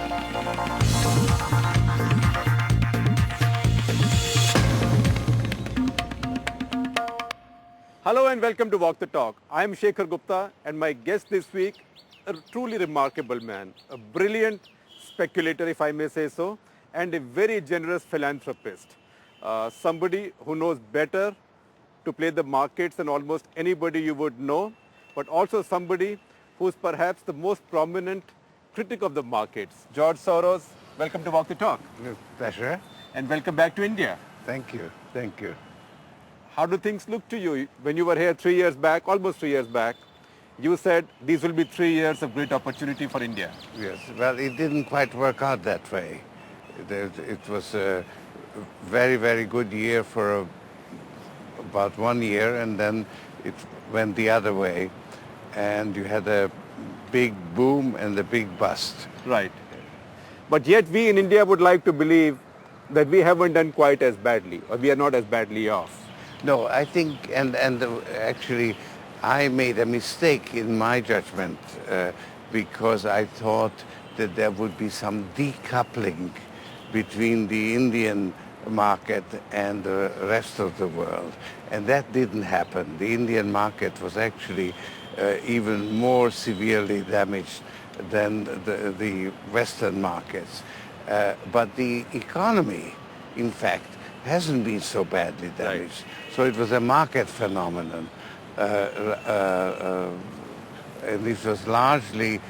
Hello and welcome to Walk the Talk. I am Shekhar Gupta and my guest this week, a truly remarkable man, a brilliant speculator if I may say so, and a very generous philanthropist. Somebody who knows better to play the markets than almost anybody you would know, but also somebody who is perhaps the most prominent critic of the markets. George Soros, welcome to Walk the Talk. Pleasure. And welcome back to India. Thank you. Thank you. How do things look to you? When you were here 3 years back, almost 3 years back, you said these will be 3 years of great opportunity for India. Yes. Well, it didn't quite work out that way. It was a very, very good year for about 1 year, and then it went the other way. And you had a big boom and a big bust. Right. But yet we in India would like to believe that we haven't done quite as badly, or we are not as badly off. No, I think, actually, I made a mistake in my judgment because I thought that there would be some decoupling between the Indian market and the rest of the world. And that didn't happen. The Indian market was actually even more severely damaged than the Western markets. But the economy, in fact, hasn't been so badly damaged. Right. So it was a market phenomenon. And it was largely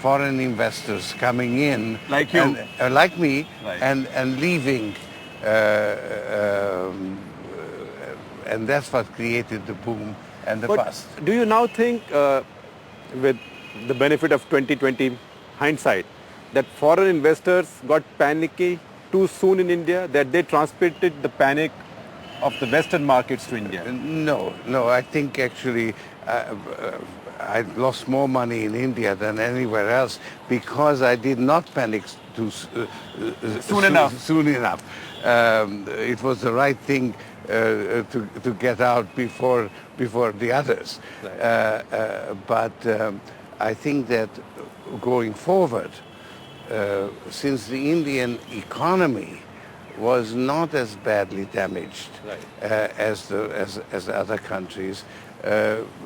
foreign investors coming in. Like you. And, like me, right. and leaving. And that's what created the boom and the bust. Do you now think, with the benefit of 2020 hindsight, that foreign investors got panicky too soon in India, that they transmitted the panic of the Western markets to India? No. I think actually I lost more money in India than anywhere else because I did not panic soon enough. It was the right thing to get out before the others. Right. But I think that going forward, since the Indian economy was not as badly damaged right. As other countries,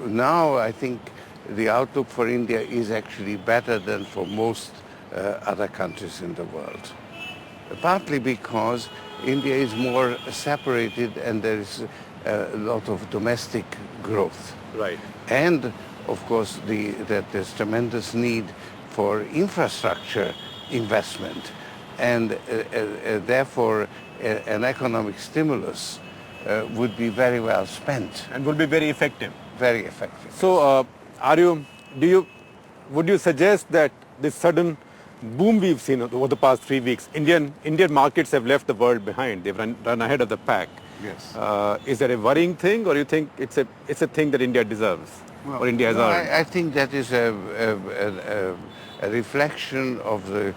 now I think the outlook for India is actually better than for most other countries in the world. Partly because India is more separated and there is a lot of domestic growth. Right. And of course that there's tremendous need for infrastructure investment, and therefore an economic stimulus would be very well spent and would be very effective. Very effective. So, would you suggest that this sudden boom we've seen over the past 3 weeks, Indian markets have left the world behind? They've run ahead of the pack. Yes. Is that a worrying thing, or you think it's a thing that India deserves, or India has earned? I think that is a reflection of the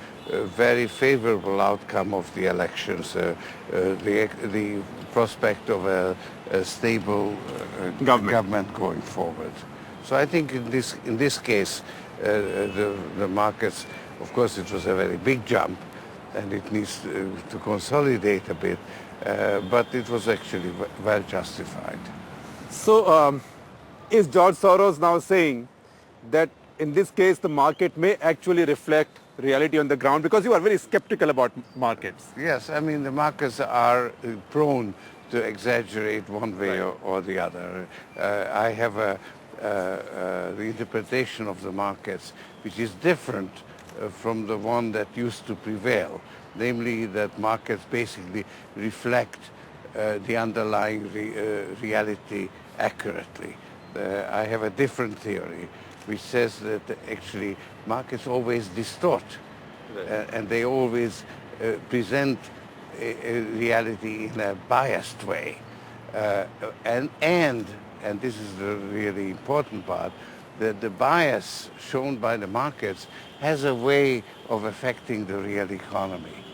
very favorable outcome of the elections, the prospect of a stable government going forward. So I think in this case, the markets, of course, it was a very big jump, and it needs to consolidate a bit, but it was actually well justified. So, is George Soros now saying that in this case the market may actually reflect reality on the ground, because you are very skeptical about markets? Yes, I mean the markets are prone to exaggerate one way right. or the other. I have the interpretation of the markets which is different from the one that used to prevail, namely that markets basically reflect the underlying reality accurately. I have a different theory which says that actually markets always distort and they always present a reality in a biased way. And this is the really important part, that the bias shown by the markets has a way of affecting the real economy.